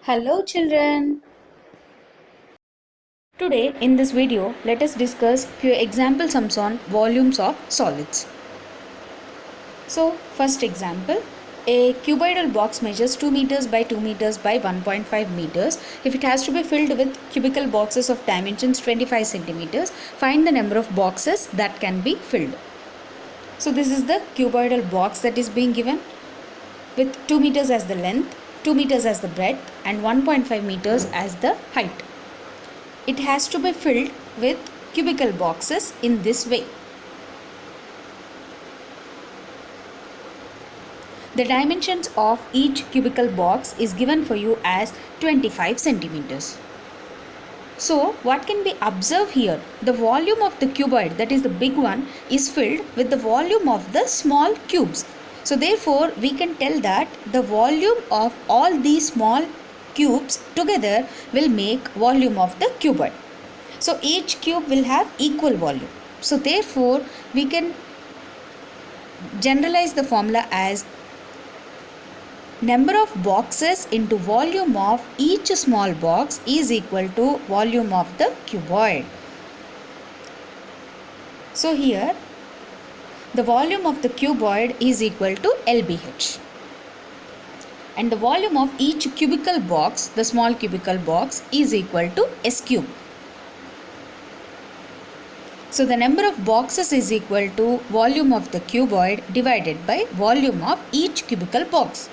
Hello children. Today in this video let us discuss few example sums on volumes of solids. So first example, a cuboidal box measures 2 meters by 2 meters by 1.5 meters. If it has to be filled with cubical boxes of dimensions 25 centimeters, find the number of boxes that can be filled. So this is the cuboidal box that is being given with 2 meters as the length, 2 meters as the breadth and 1.5 meters as the height. It has to be filled with cubical boxes in this way. The dimensions of each cubical box is given for you as 25 centimeters. So what can be observed here? The volume of the cuboid, that is the big one, is filled with the volume of the small cubes. So therefore we can tell that the volume of all these small cubes together will make volume of the cuboid. So each cube will have equal volume. So therefore we can generalize the formula as number of boxes into volume of each small box is equal to volume of the cuboid. So here the volume of the cuboid is equal to LBH. And the volume of each cubical box, the small cubical box, is equal to S cube. So the number of boxes is equal to volume of the cuboid divided by volume of each cubical box.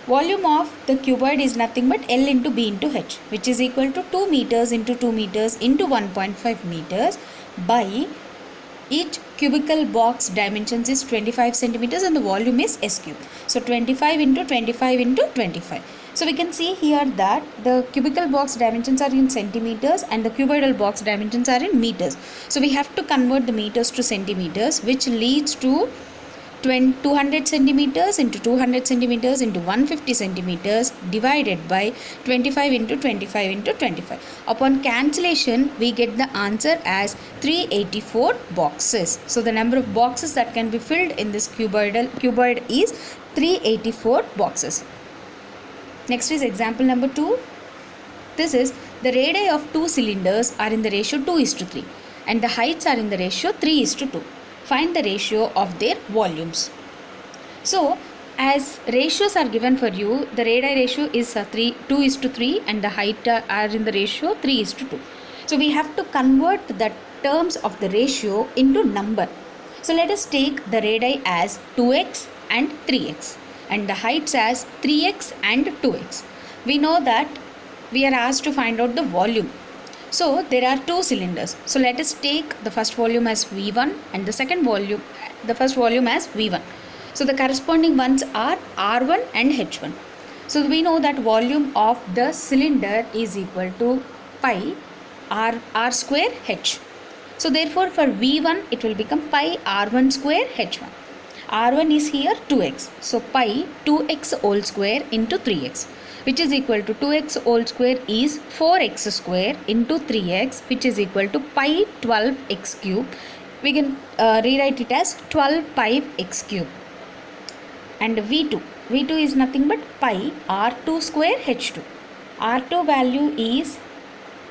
Volume of the cuboid is nothing but L into B into H, which is equal to 2 meters into 2 meters into 1.5 meters by each cubical box dimensions is 25 centimeters and the volume is S cube. So 25 into 25 into 25. So we can see here that the cubical box dimensions are in centimeters and the cuboidal box dimensions are in meters. So we have to convert the meters to centimeters, which leads to 200 centimeters into 200 centimeters into 150 centimeters divided by 25 into 25 into 25. Upon cancellation, we get the answer as 384 boxes. So the number of boxes that can be filled in this cuboid is 384 boxes. Next is example number 2. This is the radii of two cylinders are in the ratio 2:3 and the heights are in the ratio 3:2. Find the ratio of their volumes. So as ratios are given for you, the radii ratio is 2:3 and the height are in the ratio 3:2. So we have to convert the terms of the ratio into number. So let us take the radii as 2x and 3x and the heights as 3x and 2x. We know that we are asked to find out the volume. So there are two cylinders. So let us take the first volume as V1 and the first volume as V1. So the corresponding ones are R1 and H1. So we know that volume of the cylinder is equal to pi R square H. So therefore for V1 it will become pi R1 square H1. R1 is here 2x. So pi 2x whole square into 3x, which is equal to 2x whole square is 4x square into 3x, which is equal to pi 12x cube. We can rewrite it as 12 pi x cube. And V2 is nothing but pi R2 square H2. R2 value is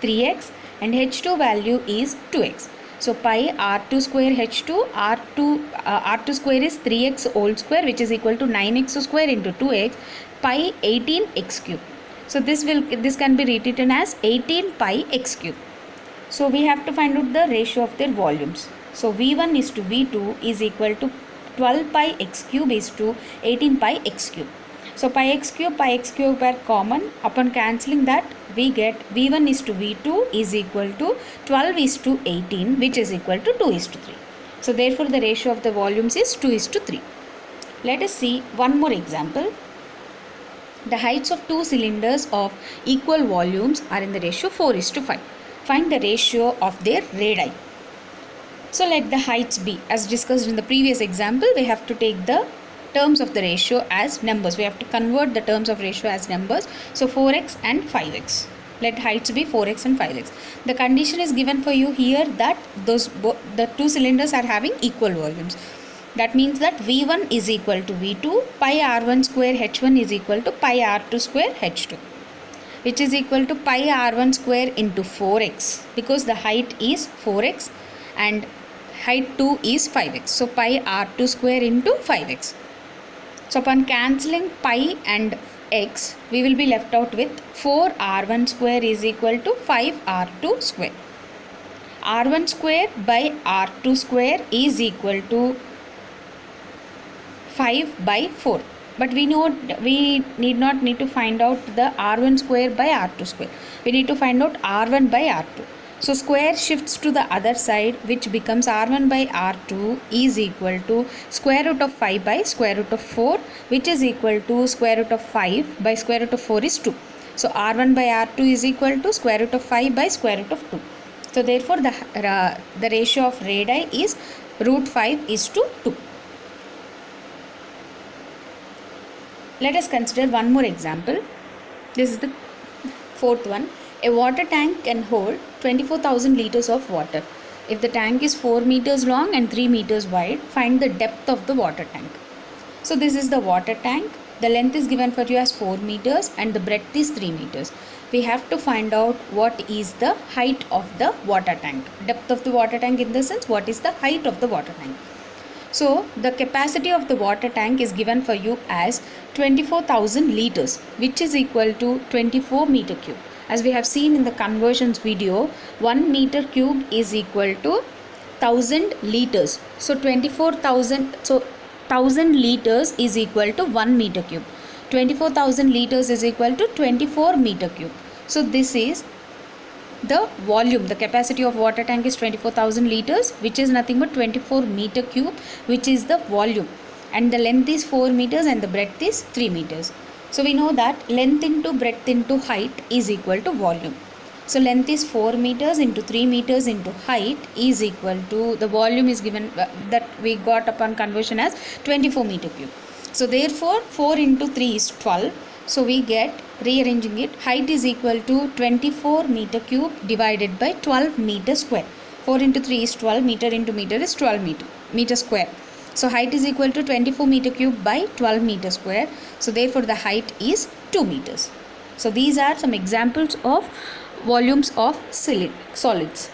3x and H2 value is 2x. So pi R2 square H2, R2 square is 3x whole square, which is equal to 9x square into 2x, pi 18x cube. So this can be rewritten as 18 pi x cube. So we have to find out the ratio of their volumes. So V1 is to V2 is equal to 12 pi x cube is to 18 pi x cube. So pi x cube are common. Upon cancelling that, we get V1 is to V2 is equal to 12 is to 18, which is equal to 2:3. So therefore the ratio of the volumes is 2:3. Let us see one more example. The heights of two cylinders of equal volumes are in the ratio 4:5. Find the ratio of their radii. So let the heights be. As discussed in the previous example, we have to take the terms of the ratio as numbers. We have to convert the terms of ratio as numbers. So 4x and 5x. Let heights be 4x and 5x. The condition is given for you here that the two cylinders are having equal volumes. That means that V1 is equal to V2, pi R1 square H1 is equal to pi R2 square H2. which is equal to pi r1 square into 4x, because the height is 4x and height 2 is 5x. So pi r2 square into 5x. So upon cancelling pi and x, we will be left out with 4r1 square is equal to 5r2 square. r1 square by r2 square is equal to 5 by 4. But we need not need to find out the r1 square by r2 square. We need to find out r1 by r2. So square shifts to the other side, which becomes r1 by r2 is equal to square root of 5 by square root of 4, which is equal to square root of 5 by square root of 4 is 2. So r1 by r2 is equal to square root of 5 by square root of 2. So therefore the ratio of radii is root 5 is to 2. Let us consider one more example. This is the fourth one. A water tank can hold 24,000 liters of water. If the tank is 4 meters long and 3 meters wide, find the depth of the water tank. So this is the water tank. The length is given for you as 4 meters and the breadth is 3 meters. We have to find out what is the height of the water tank. Depth of the water tank in the sense what is the height of the water tank. So the capacity of the water tank is given for you as 24,000 liters, which is equal to 24 meter cube. As we have seen in the conversions video, 1 meter cube is equal to 1000 liters. So 24,000, so 1000 liters is equal to 1 meter cube. 24,000 liters is equal to 24 meter cube. So this is the volume. The capacity of water tank is 24,000 liters, which is nothing but 24 meter cube, which is the volume, and the length is 4 meters and the breadth is 3 meters. So we know that length into breadth into height is equal to volume. So length is 4 meters into 3 meters into height is equal to, the volume is given that we got upon conversion as 24 meter cube. So therefore 4 into 3 is 12. So we get, rearranging it, height is equal to 24 meter cube divided by 12 meter square. 4 into 3 is 12, meter into meter is 12 meter square. So height is equal to 24 meter cube by 12 meter square. So therefore the height is 2 meters. So these are some examples of volumes of solids.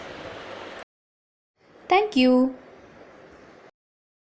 Thank you.